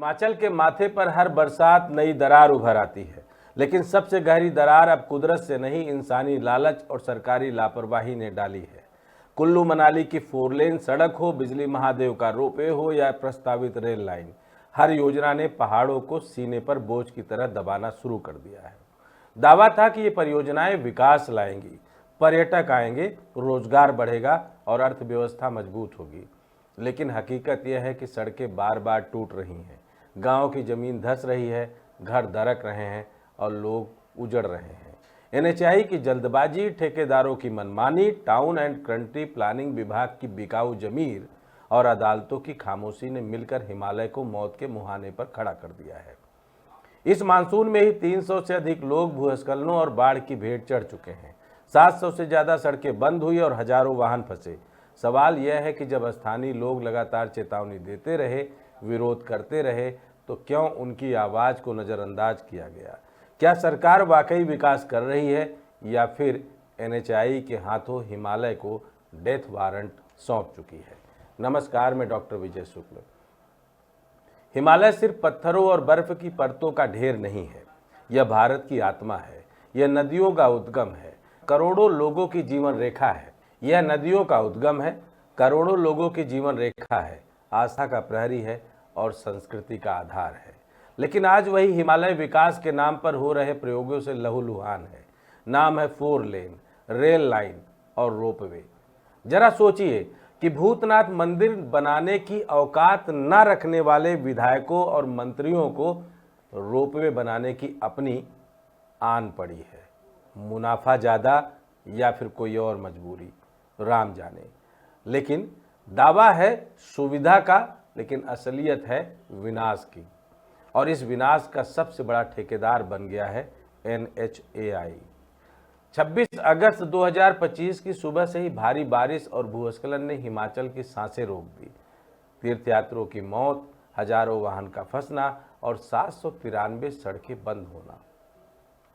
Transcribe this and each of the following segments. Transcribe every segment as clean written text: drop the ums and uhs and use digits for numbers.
हिमाचल के माथे पर हर बरसात नई दरार उभर आती है, लेकिन सबसे गहरी दरार अब कुदरत से नहीं, इंसानी लालच और सरकारी लापरवाही ने डाली है। कुल्लू मनाली की 4 लेन सड़क हो, बिजली महादेव का रोपवे हो या प्रस्तावित रेल लाइन, हर योजना ने पहाड़ों को सीने पर बोझ की तरह दबाना शुरू कर दिया है। दावा था कि ये परियोजनाएं विकास लाएंगी, पर्यटक आएंगे, रोजगार बढ़ेगा और अर्थव्यवस्था मजबूत होगी। लेकिन हकीकत यह है कि सड़कें बार बार टूट रही हैं, गांव की जमीन धंस रही है, घर दरक रहे हैं और लोग उजड़ रहे हैं। एनएचएआई की जल्दबाजी, ठेकेदारों की मनमानी, टाउन एंड कंट्री प्लानिंग विभाग की बिकाऊ जमीर और अदालतों की खामोशी ने मिलकर हिमालय को मौत के मुहाने पर खड़ा कर दिया है। इस मानसून में ही 300 से अधिक लोग भूस्खलनों और बाढ़ की भेंट चढ़ चुके हैं। 700 से ज़्यादा सड़कें बंद हुई और हजारों वाहन फंसे। सवाल यह है कि जब स्थानीय लोग लगातार चेतावनी देते रहे, विरोध करते रहे, तो क्यों उनकी आवाज़ को नज़रअंदाज किया गया? क्या सरकार वाकई विकास कर रही है या फिर एनएचएआई के हाथों हिमालय को डेथ वारंट सौंप चुकी है? नमस्कार, मैं डॉक्टर विजय शुक्ल। हिमालय सिर्फ पत्थरों और बर्फ की परतों का ढेर नहीं है, यह भारत की आत्मा है, यह नदियों का उद्गम है, करोड़ों लोगों की जीवन रेखा है। यह नदियों का उद्गम है, करोड़ों लोगों की जीवन रेखा है, आस्था का प्रहरी है और संस्कृति का आधार है। लेकिन आज वही हिमालय विकास के नाम पर हो रहे प्रयोगों से लहूलुहान है। नाम है 4 लेन, रेल लाइन और रोपवे। जरा सोचिए कि भूतनाथ मंदिर बनाने की औकात न रखने वाले विधायकों और मंत्रियों को रोपवे बनाने की अपनी आन पड़ी है। मुनाफा ज़्यादा या फिर कोई और मजबूरी, राम जाने। लेकिन दावा है सुविधा का, लेकिन असलियत है विनाश की। और इस विनाश का सबसे बड़ा ठेकेदार बन गया है एनएचएआई। 26 अगस्त 2025 की सुबह से ही भारी बारिश और भूस्खलन ने हिमाचल की सांसें रोक दी। तीर्थयात्रियों की मौत, हजारों वाहन का फंसना और 793 सड़कें बंद होना,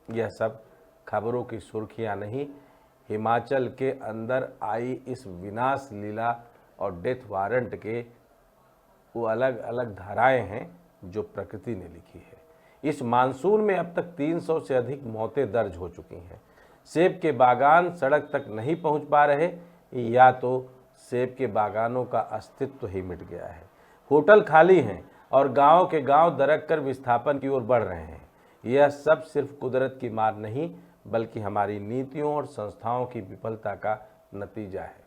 यह सब खबरों की सुर्खियां नहीं, हिमाचल के अंदर आई इस विनाश लीला और डेथ वारंट के वो अलग अलग धाराएं हैं जो प्रकृति ने लिखी है। इस मानसून में अब तक 300 से अधिक मौतें दर्ज हो चुकी हैं। सेब के बागान सड़क तक नहीं पहुंच पा रहे, या तो सेब के बागानों का अस्तित्व ही मिट गया है। होटल खाली हैं और गांव के गांव दरक कर विस्थापन की ओर बढ़ रहे हैं। यह सब सिर्फ कुदरत की मार नहीं, बल्कि हमारी नीतियों और संस्थाओं की विफलता का नतीजा है।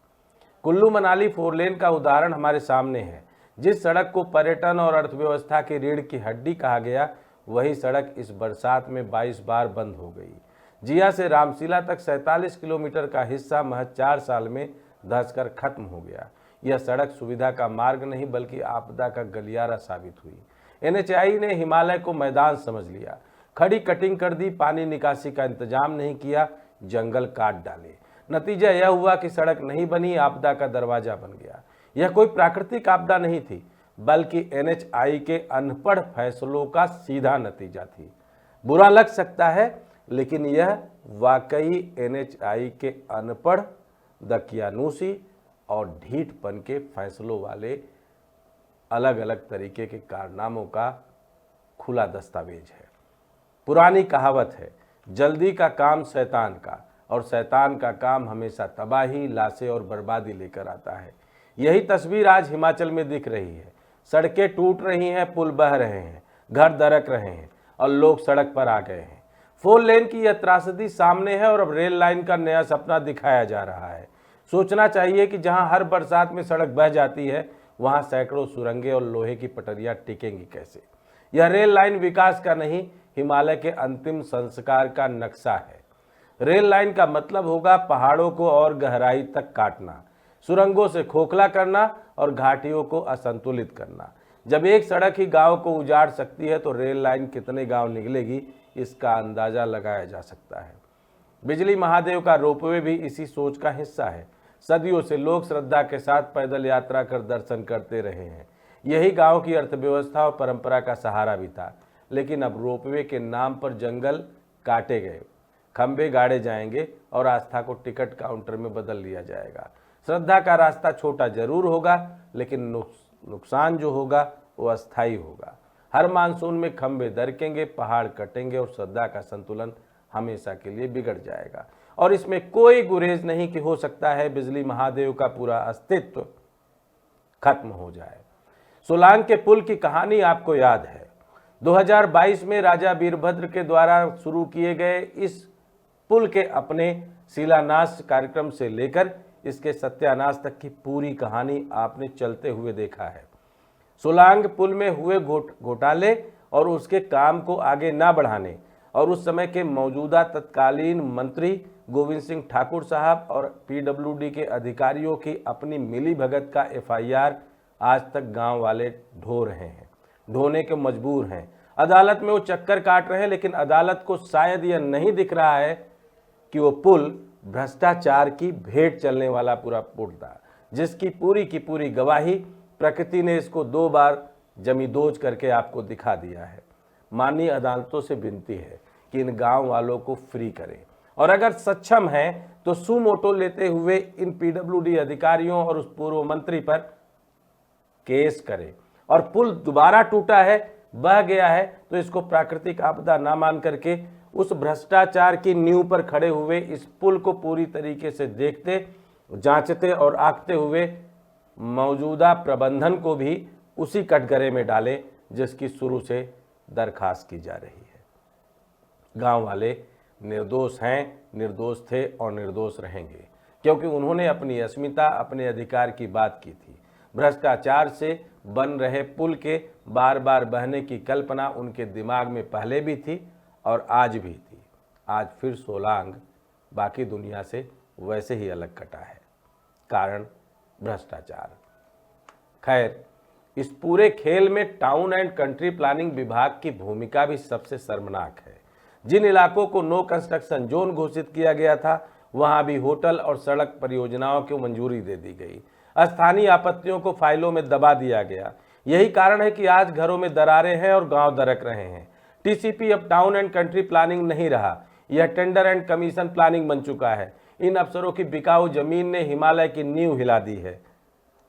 कुल्लू मनाली 4 लेन का उदाहरण हमारे सामने है। जिस सड़क को पर्यटन और अर्थव्यवस्था की रीढ़ की हड्डी कहा गया, वही सड़क इस बरसात में 22 बार बंद हो गई। जिया से रामसीला तक 47 किलोमीटर का हिस्सा महज 4 साल में धंसकर खत्म हो गया। यह सड़क सुविधा का मार्ग नहीं, बल्कि आपदा का गलियारा साबित हुई। एनएचएआई ने हिमालय को मैदान समझ लिया, खड़ी कटिंग कर दी, पानी निकासी का इंतजाम नहीं किया, जंगल काट डाले। नतीजा यह हुआ कि सड़क नहीं बनी, आपदा का दरवाजा बन गया। यह कोई प्राकृतिक आपदा नहीं थी, बल्कि एनएचएआई के अनपढ़ फैसलों का सीधा नतीजा थी। बुरा लग सकता है, लेकिन यह वाकई एनएचएआई के अनपढ़, दकियानूसी और ढीठपन के फैसलों वाले अलग अलग तरीके के कारनामों का खुला दस्तावेज है। पुरानी कहावत है, जल्दी का काम शैतान का, और शैतान का काम हमेशा तबाही, लाशें और बर्बादी लेकर आता है। यही तस्वीर आज हिमाचल में दिख रही है। सड़कें टूट रही हैं, पुल बह रहे हैं, घर दरक रहे हैं और लोग सड़क पर आ गए हैं। 4 लेन की यह त्रासदी सामने है और अब रेल लाइन का नया सपना दिखाया जा रहा है। सोचना चाहिए कि जहां हर बरसात में सड़क बह जाती है, वहां सैकड़ों सुरंगें और लोहे की पटरियां टिकेंगी कैसे? यह रेल लाइन विकास का नहीं, हिमालय के अंतिम संस्कार का नक्शा है। रेल लाइन का मतलब होगा पहाड़ों को और गहराई तक काटना, सुरंगों से खोखला करना और घाटियों को असंतुलित करना। जब एक सड़क ही गांव को उजाड़ सकती है, तो रेल लाइन कितने गांव निगलेगी, इसका अंदाजा लगाया जा सकता है। बिजली महादेव का रोपवे भी इसी सोच का हिस्सा है। सदियों से लोग श्रद्धा के साथ पैदल यात्रा कर दर्शन करते रहे हैं। यही गांव की अर्थव्यवस्था और परंपरा का सहारा भी था। लेकिन अब रोपवे के नाम पर जंगल काटे गए, खंभे गाड़े जाएंगे और आस्था को टिकट काउंटर में बदल लिया जाएगा। श्रद्धा का रास्ता छोटा जरूर होगा, लेकिन नुकसान जो होगा वो अस्थायी होगा। हर मानसून में खंभे दरकेंगे, पहाड़ कटेंगे और सदा का संतुलन हमेशा के लिए बिगड़ जाएगा। और इसमें कोई गुरेज नहीं कि हो सकता है बिजली महादेव का पूरा अस्तित्व खत्म हो जाए। सोलांग के पुल की कहानी आपको याद है। 2022 में राजा वीरभद्र के द्वारा शुरू किए गए इस पुल के अपने शिलान्यास कार्यक्रम से लेकर इसके सत्यानाश तक की पूरी कहानी आपने चलते हुए देखा है। सोलांग पुल में हुए घोटाले और उसके काम को आगे ना बढ़ाने और उस समय के मौजूदा तत्कालीन मंत्री गोविंद सिंह ठाकुर साहब और पीडब्ल्यूडी के अधिकारियों की अपनी मिली भगत का एफआईआर आज तक गांव वाले ढो रहे हैं, ढोने के मजबूर हैं। अदालत में वो चक्कर काट रहे हैं, लेकिन अदालत को शायद यह नहीं दिख रहा है कि वो पुल भ्रष्टाचार की भेंट चलने वाला पूरा पुल था, जिसकी पूरी की पूरी गवाही प्रकृति ने इसको 2 बार जमींदोज करके आपको दिखा दिया है। माननीय अदालतों से विनती है कि इन गांव वालों को फ्री करें और अगर सक्षम है तो सुमोटो लेते हुए इन पीडब्ल्यूडी अधिकारियों और उस पूर्व मंत्री पर केस करें। और पुल दोबारा टूटा है, बह गया है, तो इसको प्राकृतिक आपदा ना मान करके उस भ्रष्टाचार की नींव पर खड़े हुए इस पुल को पूरी तरीके से देखते, जांचते और आंकते हुए मौजूदा प्रबंधन को भी उसी कटघरे में डालें जिसकी शुरू से दरखास्त की जा रही है। गांव वाले निर्दोष हैं, निर्दोष थे और निर्दोष रहेंगे, क्योंकि उन्होंने अपनी अस्मिता, अपने अधिकार की बात की थी। भ्रष्टाचार से बन रहे पुल के बार बार बहने की कल्पना उनके दिमाग में पहले भी थी और आज भी थी। आज फिर सोलांग बाकी दुनिया से वैसे ही अलग कटा है, कारण भ्रष्टाचार। खैर, इस पूरे खेल में टाउन एंड कंट्री प्लानिंग विभाग की भूमिका भी सबसे शर्मनाक है। जिन इलाकों को नो कंस्ट्रक्शन जोन घोषित किया गया था, वहां भी होटल और सड़क परियोजनाओं को मंजूरी दे दी गई। स्थानीय आपत्तियों को फाइलों में दबा दिया गया। यही कारण है कि आज घरों में दरारें हैं और गांव दरक रहे हैं। टीसीपी अब टाउन एंड कंट्री प्लानिंग नहीं रहा, यह टेंडर एंड कमीशन प्लानिंग बन चुका है। इन अफसरों की बिकाऊ जमीन ने हिमालय की नींव हिला दी है।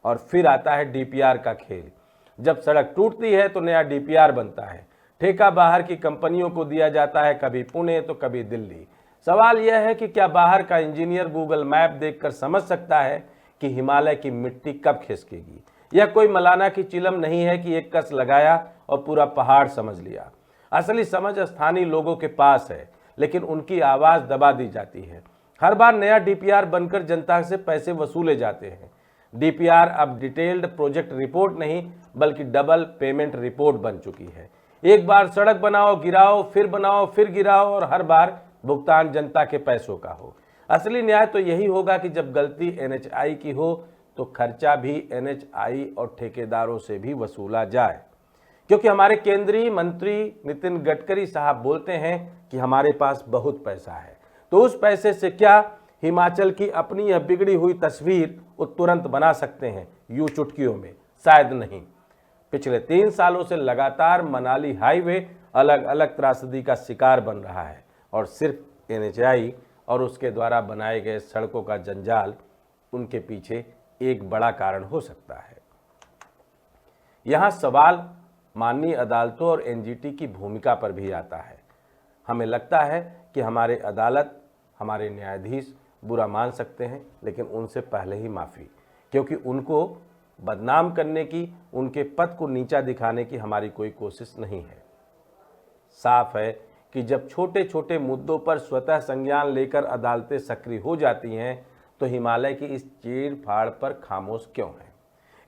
और फिर आता है डीपीआर का खेल। जब सड़क टूटती है तो नया डीपीआर बनता है। ठेका बाहर की कंपनियों को दिया जाता है, कभी पुणे तो कभी दिल्ली। सवाल यह है कि क्या बाहर का इंजीनियर गूगल मैप देखकर समझ सकता है कि हिमालय की मिट्टी कब खिसकेगी? यह कोई मलाना की चिलम नहीं है कि एक कस लगाया और पूरा पहाड़ समझ लिया। असली समझ स्थानीय लोगों के पास है, लेकिन उनकी आवाज़ दबा दी जाती है। हर बार नया डीपीआर बनकर जनता से पैसे वसूले जाते हैं। डीपीआर अब डिटेल्ड प्रोजेक्ट रिपोर्ट नहीं, बल्कि डबल पेमेंट रिपोर्ट बन चुकी है। एक बार सड़क बनाओ, गिराओ, फिर बनाओ, फिर गिराओ और हर बार भुगतान जनता के पैसों का हो। असली न्याय तो यही होगा कि जब गलती एनएचआई की हो तो खर्चा भी एनएचआई और ठेकेदारों से भी वसूला जाए, क्योंकि हमारे केंद्रीय मंत्री नितिन गडकरी साहब बोलते हैं कि हमारे पास बहुत पैसा है। तो उस पैसे से क्या हिमाचल की अपनी यह बिगड़ी हुई तस्वीर वो तुरंत बना सकते हैं यूं चुटकियों में? शायद नहीं। पिछले 3 सालों से लगातार मनाली हाईवे अलग अलग त्रासदी का शिकार बन रहा है और सिर्फ एनएचआई और उसके द्वारा बनाए गए सड़कों का जंजाल उनके पीछे एक बड़ा कारण हो सकता है। यहाँ सवाल माननीय अदालतों और एनजीटी की भूमिका पर भी आता है। हमें लगता है कि हमारे अदालत, हमारे न्यायाधीश बुरा मान सकते हैं, लेकिन उनसे पहले ही माफ़ी, क्योंकि उनको बदनाम करने की, उनके पद को नीचा दिखाने की हमारी कोई कोशिश नहीं है। साफ है कि जब छोटे छोटे मुद्दों पर स्वतः संज्ञान लेकर अदालतें सक्रिय हो जाती हैं तो हिमालय की इस चीड़ फाड़ पर खामोश क्यों है?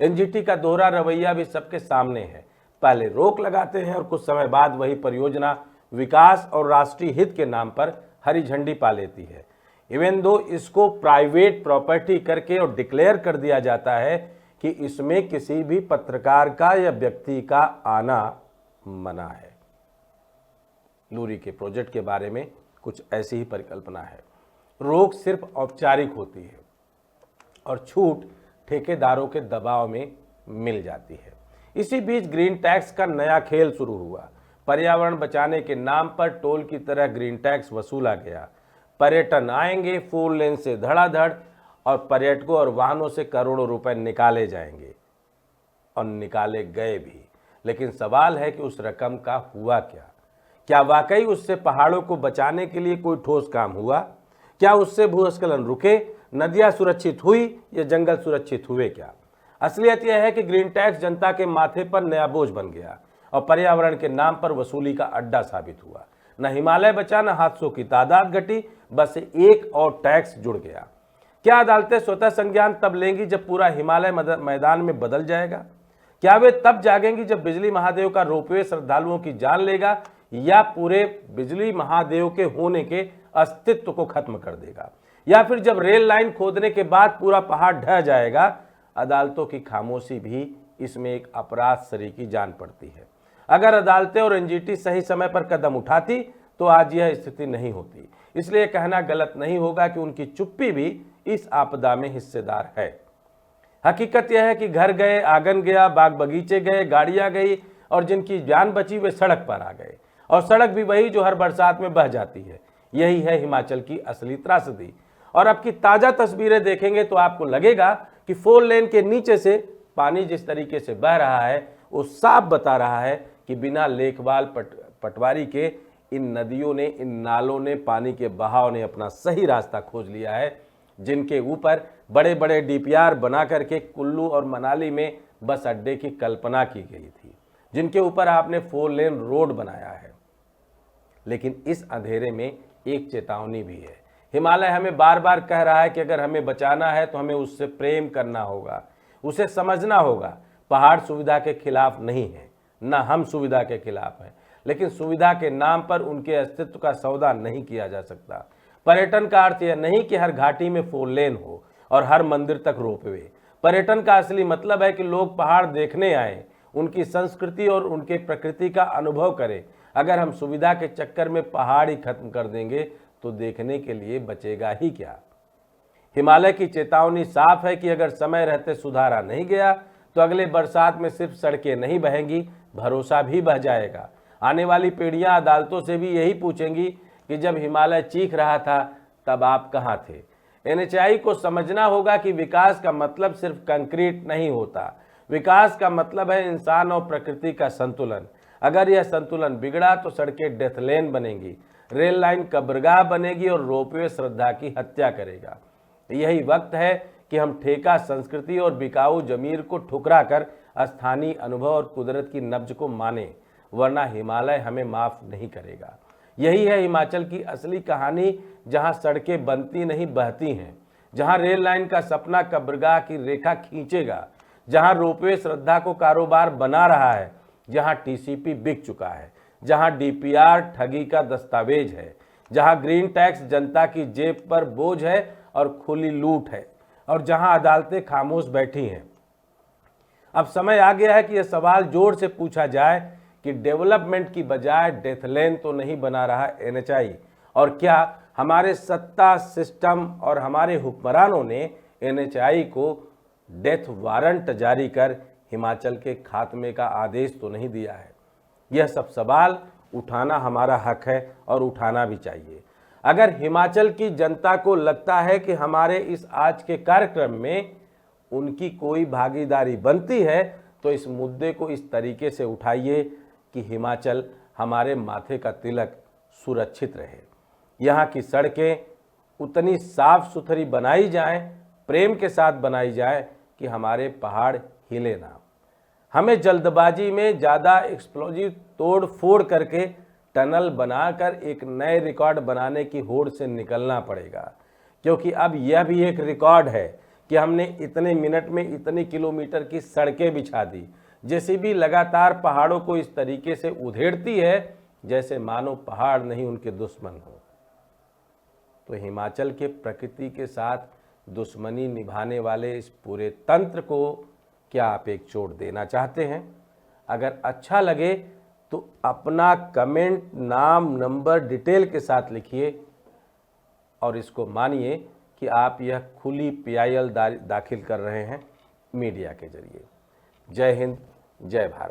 एनजीटी का दोहरा रवैया भी सबके सामने है। पहले रोक लगाते हैं और कुछ समय बाद वही परियोजना विकास और राष्ट्रीय हित के नाम पर हरी झंडी पा लेती है। इवन दो इसको प्राइवेट प्रॉपर्टी करके और डिक्लेयर कर दिया जाता है कि इसमें किसी भी पत्रकार का या व्यक्ति का आना मना है। लूरी के प्रोजेक्ट के बारे में कुछ ऐसी ही परिकल्पना है। रोक सिर्फ औपचारिक होती है और छूट ठेकेदारों के दबाव में मिल जाती है। इसी बीच ग्रीन टैक्स का नया खेल शुरू हुआ। पर्यावरण बचाने के नाम पर टोल की तरह ग्रीन टैक्स वसूला गया। पर्यटन आएंगे, 4 लेन से धड़ाधड़, और पर्यटकों और वाहनों से करोड़ों रुपए निकाले जाएंगे और निकाले गए भी। लेकिन सवाल है कि उस रकम का हुआ क्या? क्या वाकई उससे पहाड़ों को बचाने के लिए कोई ठोस काम हुआ? क्या उससे भूस्खलन रुके, नदियां सुरक्षित हुई या जंगल सुरक्षित हुए? क्या असलियत यह है कि ग्रीन टैक्स जनता के माथे पर नया बोझ बन गया और पर्यावरण के नाम पर वसूली का अड्डा साबित हुआ। न हिमालय बचा, न हादसों की तादाद घटी, बस एक और टैक्स जुड़ गया। क्या अदालतें स्वतः संज्ञान तब लेंगी जब पूरा हिमालय मैदान में बदल जाएगा? क्या वे तब जागेंगी जब बिजली महादेव का रोपवे श्रद्धालुओं की जान लेगा या पूरे बिजली महादेव के होने के अस्तित्व को खत्म कर देगा? या फिर जब रेल लाइन खोदने के बाद पूरा पहाड़ ढह जाएगा? अदालतों की खामोशी भी इसमें एक अपराध सरीकी जान पड़ती है। अगर अदालतें और एनजीटी सही समय पर कदम उठाती तो आज यह स्थिति नहीं होती। इसलिए कहना गलत नहीं होगा कि उनकी चुप्पी भी इस आपदा में हिस्सेदार है। हकीकत यह है कि घर गए, आंगन गया, बाग बगीचे गए, गाड़ियां गई और जिनकी जान बची वे सड़क पर आ गए। और सड़क भी वही जो हर बरसात में बह जाती है। यही है हिमाचल की असली त्रासदी। और अब की ताज़ा तस्वीरें देखेंगे तो आपको लगेगा कि 4 लेन के नीचे से पानी जिस तरीके से बह रहा है वो साफ बता रहा है कि बिना लेखवाल पटवारी के इन नदियों ने, इन नालों ने, पानी के बहाव ने अपना सही रास्ता खोज लिया है, जिनके ऊपर बड़े बड़े डीपीआर बना करके कुल्लू और मनाली में बस अड्डे की कल्पना की गई थी, जिनके ऊपर आपने 4 लेन रोड बनाया है। लेकिन इस अंधेरे में एक चेतावनी भी है। हिमालय हमें बार बार कह रहा है कि अगर हमें बचाना है तो हमें उससे प्रेम करना होगा, उसे समझना होगा। पहाड़ सुविधा के खिलाफ नहीं है, न हम सुविधा के खिलाफ हैं, लेकिन सुविधा के नाम पर उनके अस्तित्व का सौदा नहीं किया जा सकता। पर्यटन का अर्थ यह नहीं कि हर घाटी में 4 लेन हो और हर मंदिर तक रोपवे। पर्यटन का असली मतलब है कि लोग पहाड़ देखने आए, उनकी संस्कृति और उनके प्रकृति का अनुभव करें। अगर हम सुविधा के चक्कर में पहाड़ ही खत्म कर देंगे तो देखने के लिए बचेगा ही क्या? हिमालय की चेतावनी साफ है कि अगर समय रहते सुधारा नहीं गया तो अगले बरसात में सिर्फ सड़कें नहीं बहेंगी, भरोसा भी बह जाएगा। आने वाली पीढ़ियां अदालतों से भी यही पूछेंगी कि जब हिमालय चीख रहा था तब आप कहां थे? एनएचएआई को समझना होगा कि विकास का मतलब सिर्फ कंक्रीट नहीं होता। विकास का मतलब है इंसान और प्रकृति का संतुलन। अगर यह संतुलन बिगड़ा तो सड़कें डेथ लेन बनेंगी, रेल लाइन कब्रगाह बनेगी और रोपवे श्रद्धा की हत्या करेगा। यही वक्त है कि हम ठेका संस्कृति और बिकाऊ जमीर को ठुकरा कर स्थानीय अनुभव और कुदरत की नब्ज को माने, वरना हिमालय हमें माफ नहीं करेगा। यही है हिमाचल की असली कहानी, जहां सड़कें बनती नहीं बहती हैं, जहां रेल लाइन का सपना कब्रगाह की रेखा खींचेगा, जहां रोपवे श्रद्धा को कारोबार बना रहा है, जहां टीसीपी बिक चुका है, जहां डीपीआर ठगी का दस्तावेज है, जहां ग्रीन टैक्स जनता की जेब पर बोझ है और खुली लूट है, और जहां अदालतें खामोश बैठी हैं। अब समय आ गया है कि यह सवाल जोर से पूछा जाए कि डेवलपमेंट की बजाय डेथ लेन तो नहीं बना रहा एनएचएआई? और क्या हमारे सत्ता सिस्टम और हमारे हुक्मरानों ने एनएचएआई को डेथ वारंट जारी कर हिमाचल के खात्मे का आदेश तो नहीं दिया है? यह सब सवाल उठाना हमारा हक है और उठाना भी चाहिए। अगर हिमाचल की जनता को लगता है कि हमारे इस आज के कार्यक्रम में उनकी कोई भागीदारी बनती है तो इस मुद्दे को इस तरीके से उठाइए कि हिमाचल हमारे माथे का तिलक सुरक्षित रहे। यहाँ की सड़कें उतनी साफ सुथरी बनाई जाएं, प्रेम के साथ बनाई जाएं कि हमारे पहाड़ हिले ना। हमें जल्दबाजी में ज़्यादा एक्सप्लोजिव तोड़ फोड़ करके टनल बनाकर एक नए रिकॉर्ड बनाने की होड़ से निकलना पड़ेगा, क्योंकि अब यह भी एक रिकॉर्ड है कि हमने इतने मिनट में इतनी किलोमीटर की सड़कें बिछा दी। जेसीबी लगातार पहाड़ों को इस तरीके से उधेड़ती है जैसे मानो पहाड़ नहीं उनके दुश्मन हो। तो हिमाचल के प्रकृति के साथ दुश्मनी निभाने वाले इस पूरे तंत्र को क्या आप एक चोट देना चाहते हैं? अगर अच्छा लगे तो अपना कमेंट, नाम, नंबर, डिटेल के साथ लिखिए और इसको मानिए कि आप यह खुली पीआईएल दाखिल कर रहे हैं मीडिया के जरिए। जय हिंद, जय भारत।